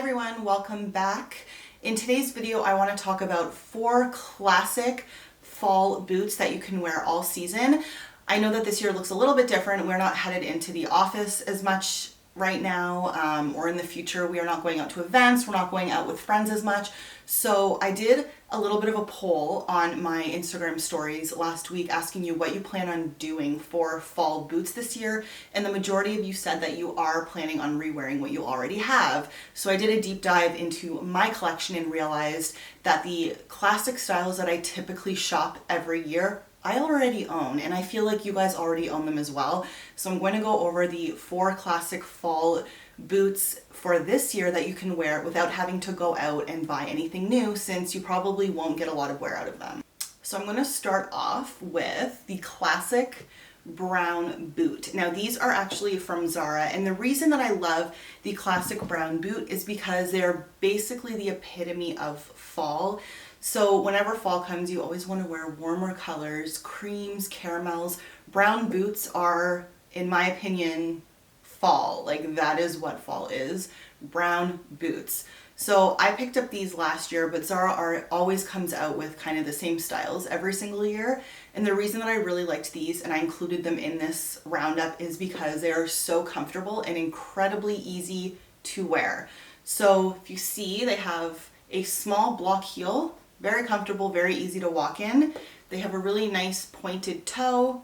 everyone, welcome back. In today's video, I want to talk about 4 classic fall boots that you can wear all season. I know that this year looks a little bit different. We're not headed into the office as much right now, or in the future. We are not going out to events. We're not going out with friends as much. So I did a little bit of a poll on my Instagram stories last week asking you what you plan on doing for fall boots this year. And the majority of you said that you are planning on re-wearing what you already have. So I did a deep dive into my collection and realized that the classic styles that I typically shop every year I already own, and I feel like you guys already own them as well. So I'm going to go over the 4 classic fall boots for this year that you can wear without having to go out and buy anything new, since you probably won't get a lot of wear out of them. So I'm going to start off with the classic brown boot. Now these are actually from Zara, and the reason that I love the classic brown boot is because they're basically the epitome of fall. So whenever fall comes, you always want to wear warmer colors, creams, caramels. Brown boots are, in my opinion, fall. Like, that is what fall is. Brown boots. So I picked up these last year, but Zara always comes out with kind of the same styles every single year. And the reason that I really liked these and I included them in this roundup is because they are so comfortable and incredibly easy to wear. So if you see, they have a small block heel, very comfortable, very easy to walk in. They have a really nice pointed toe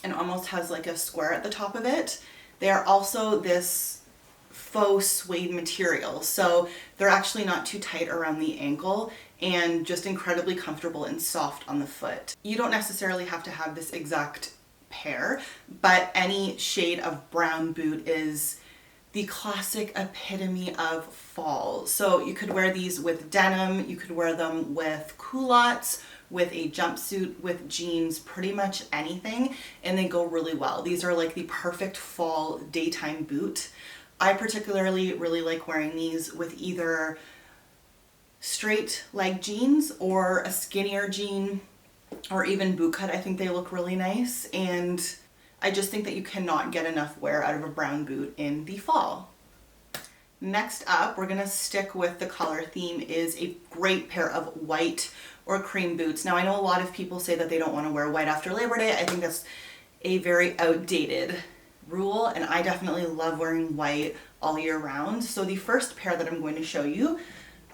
and almost has like a square at the top of it. They are also this faux suede material, so they're actually not too tight around the ankle and just incredibly comfortable and soft on the foot. You don't necessarily have to have this exact pair, but any shade of brown boot is the classic epitome of fall. So you could wear these with denim, you could wear them with culottes, with a jumpsuit, with jeans, pretty much anything, and they go really well. These are like the perfect fall daytime boot. I particularly really like wearing these with either straight leg jeans or a skinnier jean or even boot cut. I think they look really nice, and I just think that you cannot get enough wear out of a brown boot in the fall. Next up, we're gonna stick with the color theme, is a great pair of white or cream boots. Now I know a lot of people say that they don't wanna wear white after Labor Day. I think that's a very outdated rule, and I definitely love wearing white all year round. So the first pair that I'm going to show you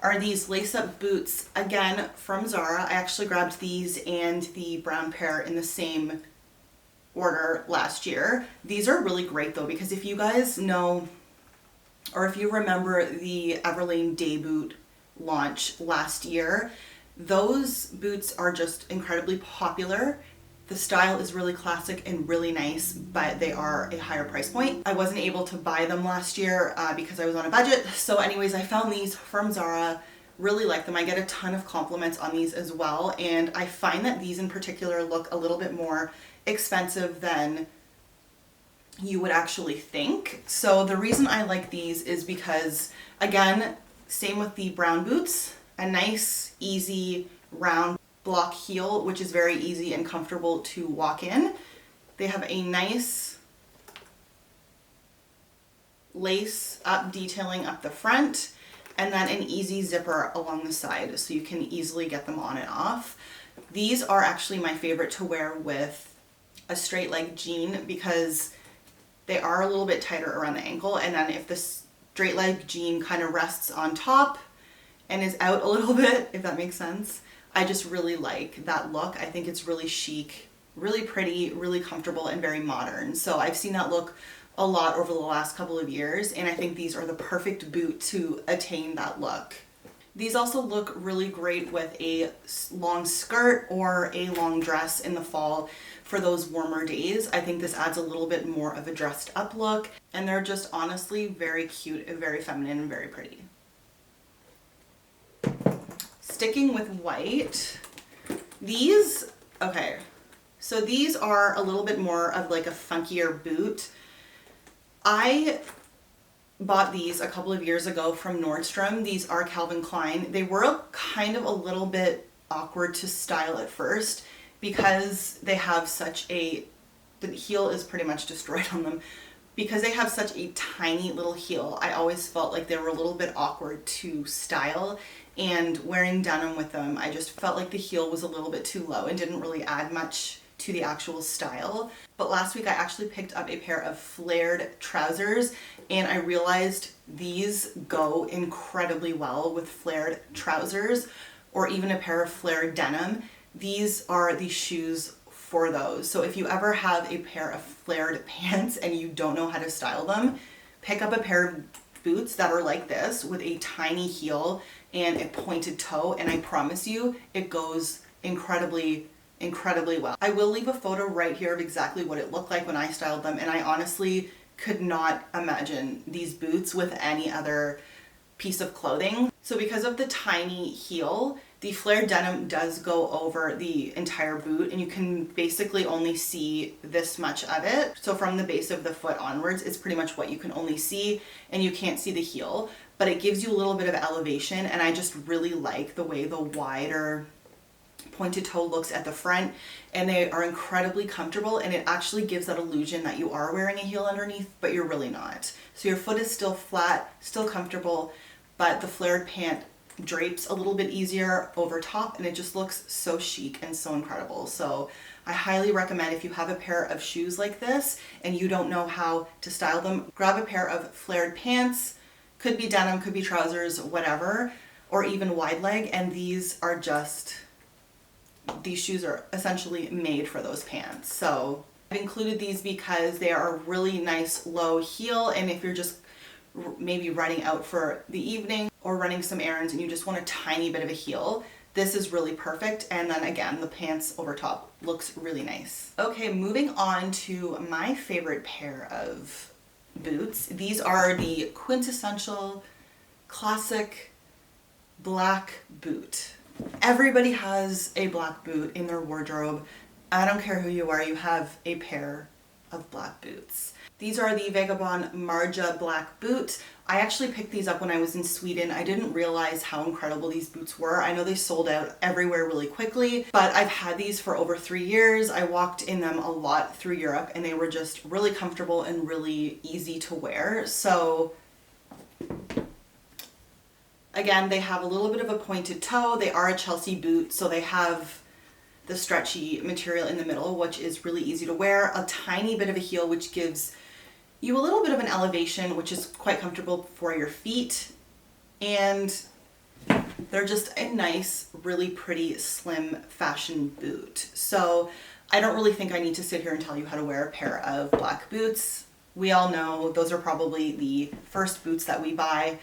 are these lace-up boots, again from Zara. I actually grabbed these and the brown pair in the same order last year. These are really great though, because if you guys know, or if you remember the Everlane Day Boot launch last year, those boots are just incredibly popular. The style is really classic and really nice, but they are a higher price point. I wasn't able to buy them last year because I was on a budget. So anyways, I found these from Zara, really like them. I get a ton of compliments on these as well, and I find that these in particular look a little bit more expensive than you would actually think. So the reason I like these is because, again, same with the brown boots, a nice, easy, round block heel, which is very easy and comfortable to walk in. They have a nice lace up detailing up the front, and then an easy zipper along the side, so you can easily get them on and off. These are actually my favorite to wear with a straight leg jean because they are a little bit tighter around the ankle, and then if the straight leg jean kind of rests on top and is out a little bit, if that makes sense, I just really like that look. I think it's really chic, really pretty, really comfortable, and very modern. So I've seen that look a lot over the last couple of years, and I think these are the perfect boot to attain that look. These also look really great with a long skirt or a long dress in the fall for those warmer days. I think this adds a little bit more of a dressed up look, and they're just honestly very cute and very feminine and very pretty. Sticking with white, these, okay, so these are a little bit more of like a funkier boot. I bought these a couple of years ago from Nordstrom. These are Calvin Klein. They were kind of a little bit awkward to style at first because they have such a, the heel is pretty much destroyed on them Because they have such a tiny little heel, I always felt like they were a little bit awkward to style, and wearing denim with them, I just felt like the heel was a little bit too low and didn't really add much to the actual style. But last week I actually picked up a pair of flared trousers, and I realized these go incredibly well with flared trousers or even a pair of flared denim. These are the shoes for those. So if you ever have a pair of flared pants and you don't know how to style them, pick up a pair of boots that are like this with a tiny heel and a pointed toe, and I promise you it goes incredibly well. I will leave a photo right here of exactly what it looked like when I styled them, and I honestly could not imagine these boots with any other piece of clothing. So because of the tiny heel, the flared denim does go over the entire boot, and you can basically only see this much of it. So from the base of the foot onwards is pretty much what you can only see, and you can't see the heel, but it gives you a little bit of elevation, and I just really like the way the wider pointed toe looks at the front, and they are incredibly comfortable, and it actually gives that illusion that you are wearing a heel underneath, but you're really not. So your foot is still flat, still comfortable, but the flared pant drapes a little bit easier over top, and it just looks so chic and so incredible. So I highly recommend, if you have a pair of shoes like this and you don't know how to style them, grab a pair of flared pants, could be denim, could be trousers, whatever, or even wide leg, and these shoes are essentially made for those pants. So I've included these because they are a really nice low heel, and if you're just maybe running out for the evening or running some errands and you just want a tiny bit of a heel, this is really perfect. And then again, the pants over top looks really nice. Okay, moving on to my favorite pair of boots. These are the quintessential classic black boot. Everybody has a black boot in their wardrobe. I don't care who you are, you have a pair of black boots. These are the Vagabond Marja black boot. I actually picked these up when I was in Sweden. I didn't realize how incredible these boots were. I know they sold out everywhere really quickly, but I've had these for over 3 years. I walked in them a lot through Europe, and they were just really comfortable and really easy to wear. So again, they have a little bit of a pointed toe. They are a Chelsea boot, so they have the stretchy material in the middle, which is really easy to wear. A tiny bit of a heel, which gives you a little bit of an elevation, which is quite comfortable for your feet. And they're just a nice, really pretty, slim fashion boot. So I don't really think I need to sit here and tell you how to wear a pair of black boots. We all know those are probably the first boots that we buy,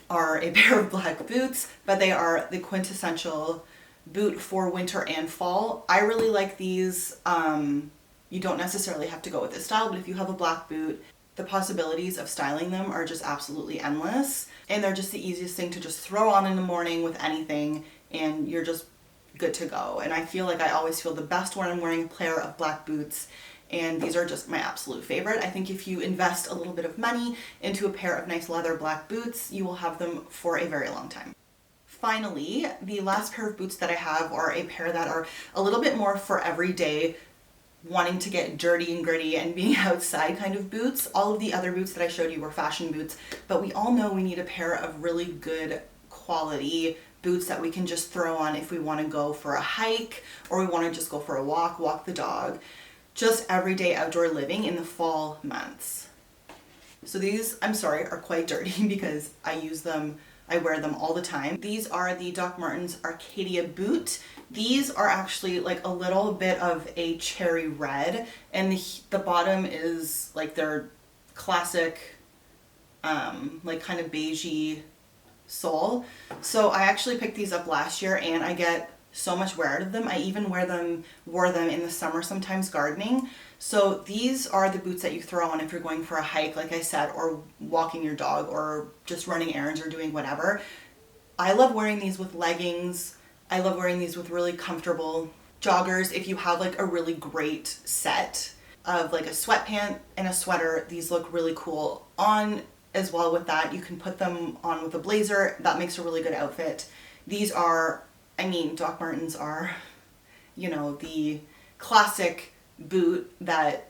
are a pair of black boots, but they are the quintessential boot for winter and fall. I really like these. You don't necessarily have to go with this style, but if you have a black boot, the possibilities of styling them are just absolutely endless, and they're just the easiest thing to just throw on in the morning with anything, and you're just good to go. And I feel like I always feel the best when I'm wearing a pair of black boots, and these are just my absolute favorite. I think if you invest a little bit of money into a pair of nice leather black boots, you will have them for a very long time. Finally, the last pair of boots that I have are a pair that are a little bit more for everyday, wanting to get dirty and gritty and being outside kind of boots. All of the other boots that I showed you were fashion boots, but we all know we need a pair of really good quality boots that we can just throw on if we want to go for a hike, or we want to just go for a walk the dog, just everyday outdoor living in the fall months. So these, I'm sorry, are quite dirty because I wear them all the time. These are the Doc Martens Arcadia boot. These are actually like a little bit of a cherry red, and the bottom is like their classic, like kind of beigey sole. So I actually picked these up last year, and I get so much wear out of them. I even wore them in the summer sometimes gardening. So these are the boots that you throw on if you're going for a hike, like I said, or walking your dog, or just running errands or doing whatever. I love wearing these with leggings. I love wearing these with really comfortable joggers. If you have like a really great set of like a sweatpant and a sweater, these look really cool on as well with that. You can put them on with a blazer. That makes a really good outfit. These are, I mean, Doc Martens are, you know, the classic boot that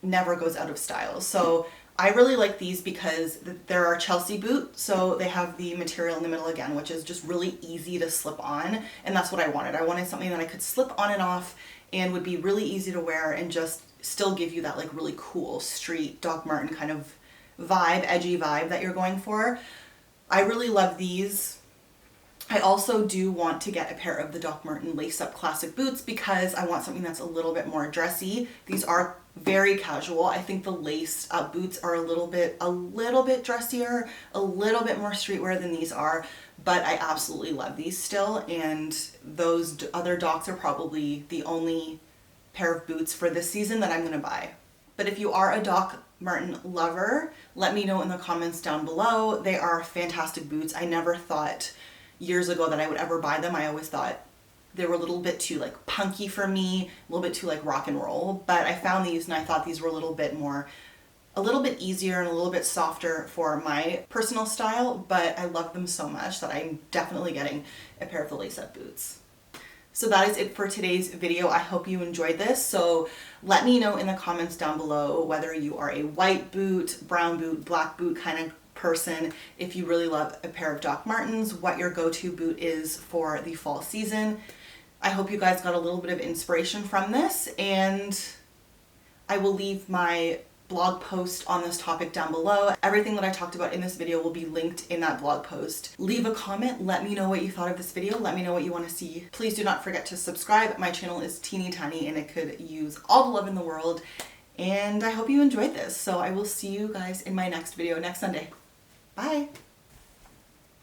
never goes out of style. So I really like these because they're our Chelsea boot, so they have the material in the middle again, which is just really easy to slip on, and that's what I wanted. I wanted something that I could slip on and off and would be really easy to wear and just still give you that like really cool street Doc Marten kind of vibe, edgy vibe that you're going for. I really love these. I also do want to get a pair of the Doc Marten lace-up classic boots because I want something that's a little bit more dressy. These are very casual. I think the lace-up boots are a little bit dressier, a little bit more streetwear than these are, but I absolutely love these still, and those other Docs are probably the only pair of boots for this season that I'm going to buy. But if you are a Doc Marten lover, let me know in the comments down below. They are fantastic boots. I never thought years ago that I would ever buy them. I always thought they were a little bit too like punky for me, a little bit too like rock and roll, but I found these and I thought these were a little bit easier and a little bit softer for my personal style, but I love them so much that I'm definitely getting a pair of the lace-up boots. So that is it for today's video. I hope you enjoyed this. So let me know in the comments down below whether you are a white boot, brown boot, black boot kind of person, if you really love a pair of Doc Martens, what your go-to boot is for the fall season. I hope you guys got a little bit of inspiration from this, and I will leave my blog post on this topic down below. Everything that I talked about in this video will be linked in that blog post. Leave a comment, let me know what you thought of this video, let me know what you want to see. Please do not forget to subscribe. My channel is teeny tiny and it could use all the love in the world, and I hope you enjoyed this. So I will see you guys in my next video next Sunday. Bye!